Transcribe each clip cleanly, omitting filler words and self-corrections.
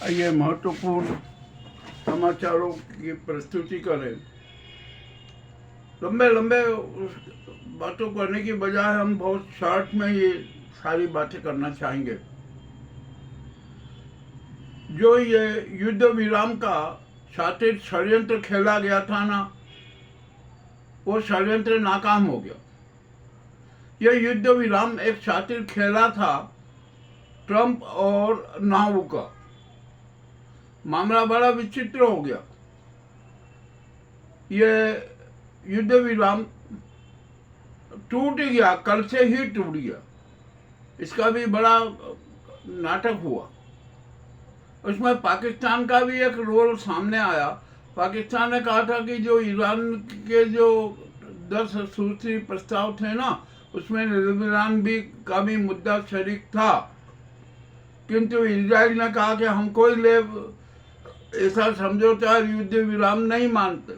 ये महत्वपूर्ण समाचारों की प्रस्तुति करें। लंबे लंबे बातों करने की बजाय हम बहुत शॉर्ट में ये सारी बातें करना चाहेंगे। जो ये युद्ध विराम का शातिर षड्यंत्र खेला गया था ना, वो षड्यंत्र नाकाम हो गया। यह युद्ध विराम एक शातिर खेला था ट्रंप और नाऊ का। मामला बड़ा विचित्र हो गया। ये युद्ध विराम टूट गया, कल से ही टूट गया। इसका भी बड़ा नाटक हुआ। उसमें पाकिस्तान का भी एक रोल सामने आया। पाकिस्तान ने कहा था कि जो ईरान के जो 10 सूत्री प्रस्ताव थे ना, उसमें ईरान भी का भी मुद्दा शरीक था, किंतु इजराइल ने कहा कि हम कोई ऐसा समझौता युद्ध विराम नहीं मानते,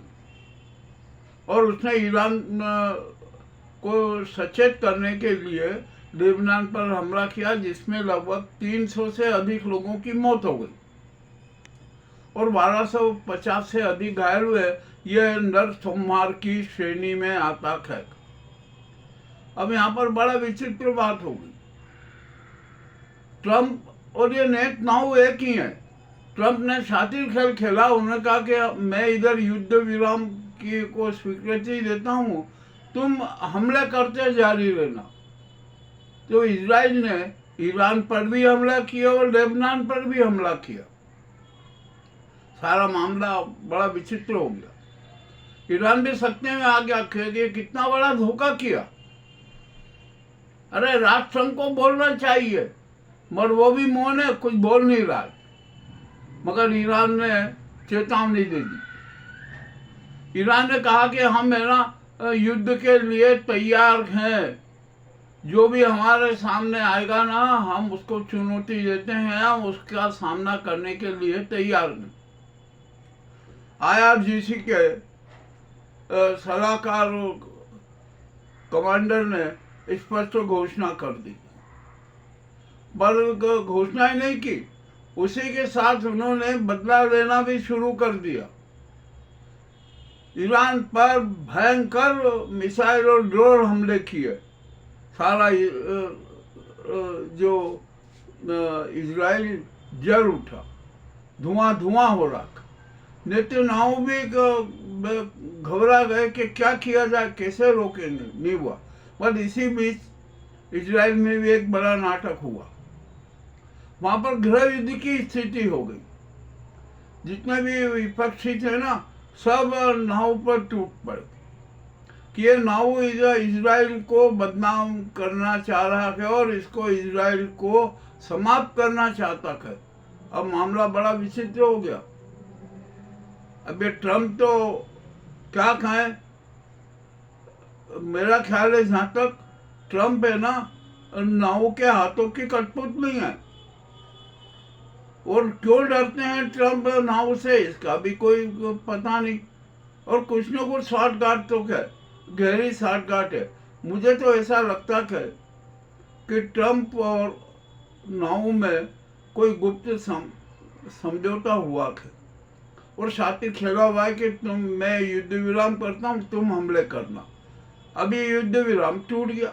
और उसने ईरान को सचेत करने के लिए लेबनान पर हमला किया, जिसमें लगभग 300 से अधिक लोगों की मौत हो गई और 1250 से अधिक घायल हुए। यह नरसंहार की श्रेणी में आता है। अब यहाँ पर बड़ा विचित्र बात हो गई। ट्रंप और ये नेतन्याहू एक ही है। ट्रंप ने शातिर खेल खेला। उन्होंने कहा कि मैं इधर युद्ध विराम की को स्वीकृति देता हूँ, तुम हमले करते जारी रहना। तो इजराइल ने ईरान पर भी हमला किया और लेबनान पर भी हमला किया। सारा मामला बड़ा विचित्र हो गया। ईरान भी सत्य में आ गया कि कितना बड़ा धोखा किया। अरे राष्ट्रसंघ को बोलना चाहिए, मगर वो भी मौन है, कुछ बोल नहीं रहा। मगर ईरान ने चेतावनी दे दी। ईरान ने कहा कि हम है ना युद्ध के लिए तैयार हैं। जो भी हमारे सामने आएगा ना, हम उसको चुनौती देते हैं, हम उसका सामना करने के लिए तैयार हैं। IRGC के सलाहकार कमांडर ने स्पष्ट घोषणा कर दी। बल्कि घोषणा ही नहीं की, उसी के साथ उन्होंने बदला लेना भी शुरू कर दिया। ईरान पर भयंकर मिसाइल और ड्रोन हमले किए। सारा जो इजराइल जल उठा, धुआं धुआं हो रहा। नेतन्याहू भी घबरा गए कि क्या किया जाए, कैसे रोकेंगे, नहीं हुआ। पर इसी बीच इजराइल में भी एक बड़ा नाटक हुआ। वहां पर गृह युद्ध की स्थिति हो गई। जितने भी विपक्षी थे ना, सब नाव पर टूट पड़े कि ये नाव इजराइल को बदनाम करना चाह रहा है और इसको इजराइल को समाप्त करना चाहता है। अब मामला बड़ा विचित्र हो गया। अब ये ट्रंप तो क्या कहें, मेरा ख्याल है जहां तक ट्रंप है ना, नाव के हाथों की कठपुतली है। और क्यों डरते हैं ट्रंप नाव से, इसका भी कोई पता नहीं। और कुछ न कुछ साठगांठ तो है, गहरी साठगांठ है। मुझे तो ऐसा लगता है कि ट्रंप और नाऊ में कोई गुप्त समझौता हुआ है और शातिर खेला हुआ है कि मैं युद्ध विराम करता हूँ, तुम हमले करना। अभी युद्ध विराम टूट गया,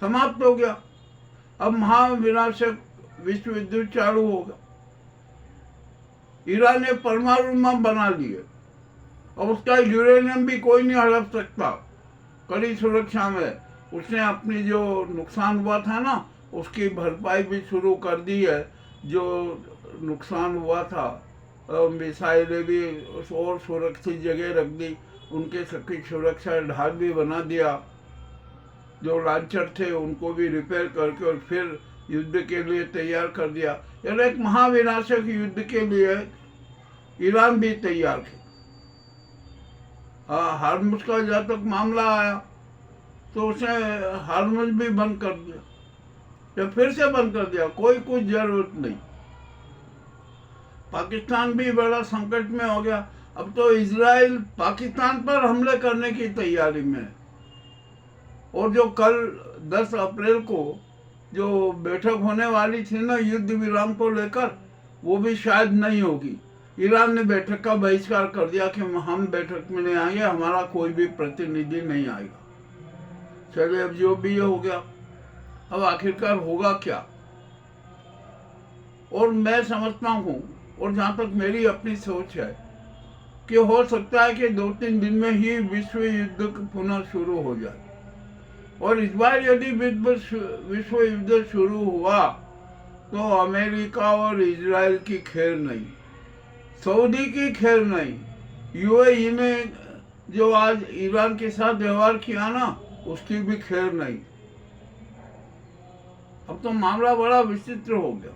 समाप्त हो गया। अब महाविनाशक विश्व युद्ध चालू होगा। ईरान ने परमाणु बम बना लिए, अब उसका यूरेनियम भी कोई नहीं हड़प सकता। कड़ी सुरक्षा में उसने अपनी जो नुकसान हुआ था ना, उसकी भरपाई भी शुरू कर दी है। जो नुकसान हुआ था, मिसाइलें भी और सुरक्षित जगह रख दी, उनके सबकी सुरक्षा ढाल भी बना दिया। जो लॉन्चर थे उनको भी रिपेयर करके और फिर युद्ध के लिए तैयार कर दिया। यानी एक महाविनाशक युद्ध के लिए ईरान भी तैयार है। हार्मुज का जहाँ तक मामला आया तो उसने हार्मुज भी बंद कर दिया, या फिर से बंद कर दिया, कोई कुछ जरूरत नहीं। पाकिस्तान भी बड़ा संकट में हो गया। अब तो इजराइल पाकिस्तान पर हमले करने की तैयारी में है। और जो कल 10 अप्रैल को जो बैठक होने वाली थी ना युद्ध विराम को लेकर, वो भी शायद नहीं होगी। ईरान ने बैठक का बहिष्कार कर दिया कि हम बैठक में नहीं आएंगे, हमारा कोई भी प्रतिनिधि नहीं आएगा। चलिए, अब जो भी ये हो गया, अब आखिरकार होगा क्या? और मैं समझता हूँ, और जहाँ तक मेरी अपनी सोच है, कि हो सकता है कि 2-3 दिन में ही विश्व युद्ध पुनः शुरू हो जाए। और इस बार यदि विश्व युद्ध शुरू हुआ तो अमेरिका और इजराइल की खैर नहीं, सऊदी की खैर नहीं, यूएई ने जो आज ईरान के साथ व्यवहार किया ना, उसकी भी खैर नहीं। अब तो मामला बड़ा विचित्र हो गया।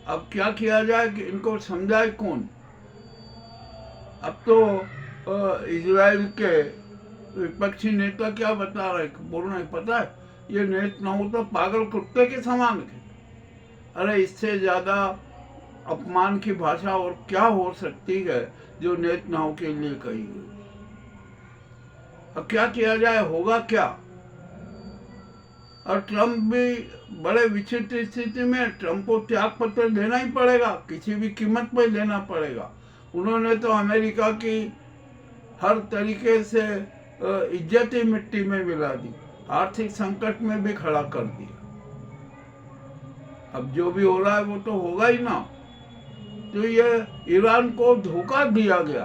अब क्या किया जाए कि इनको समझाए कौन? अब तो इजराइल के विपक्षी नेता क्या बता रहे, बोल रहे पता है, ये नेतन्याहू तो पागल कुत्ते के समान है। अरे, इससे ज्यादा अपमान की भाषा और क्या हो सकती है जो नेतन्याहू के लिए कही गई। अब क्या किया जाए, होगा क्या? और ट्रंप भी बड़े विचित्र स्थिति में, ट्रंप को त्याग पत्र देना ही पड़ेगा, किसी भी कीमत पर देना पड़ेगा। उन्होंने तो अमेरिका की हर तरीके से इज्जत ही मिट्टी में मिला दी, आर्थिक संकट में भी खड़ा कर दिया। अब जो भी हो रहा है वो तो होगा ही ना। तो ये ईरान को धोखा दिया गया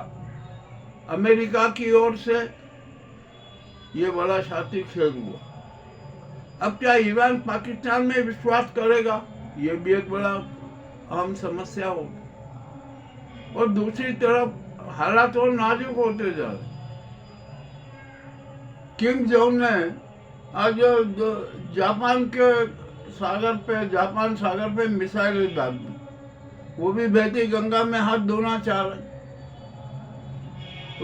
अमेरिका की ओर से, ये बड़ा शातिर खेल हुआ। अब क्या ईरान पाकिस्तान में विश्वास करेगा, ये भी एक बड़ा अहम समस्या होगी। और दूसरी तरफ हालात और नाजुक होते जा रहे। किम जोंग ने आज जापान सागर पे मिसाइलें डाल दी, वो भी बहती गंगा में हाथ धोना चाह रहे।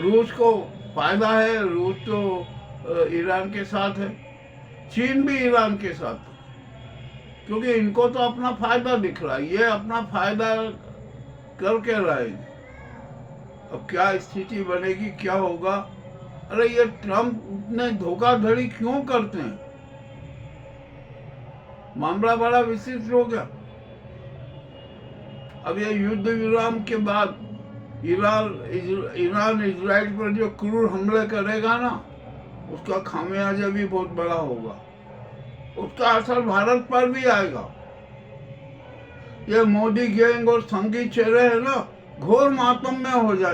रूस को फायदा है, रूस तो ईरान के साथ है, चीन भी ईरान के साथ है, क्योंकि इनको तो अपना फायदा दिख रहा है, ये अपना फायदा करके रहेंगे। अब क्या स्थिति बनेगी, क्या होगा? अरे, ये ट्रंप ने धोखाधड़ी क्यों करते हैं? मामला बड़ा विचित्र हो गया। अब ये युद्ध विराम के बाद ईरान इजराइल पर जो क्रूर हमले करेगा ना, उसका खामियाजा भी बहुत बड़ा होगा। उसका असर भारत पर भी आएगा। ये मोदी गैंग और संगी चेहरे है ना, घोर मातम में हो जाएंगे।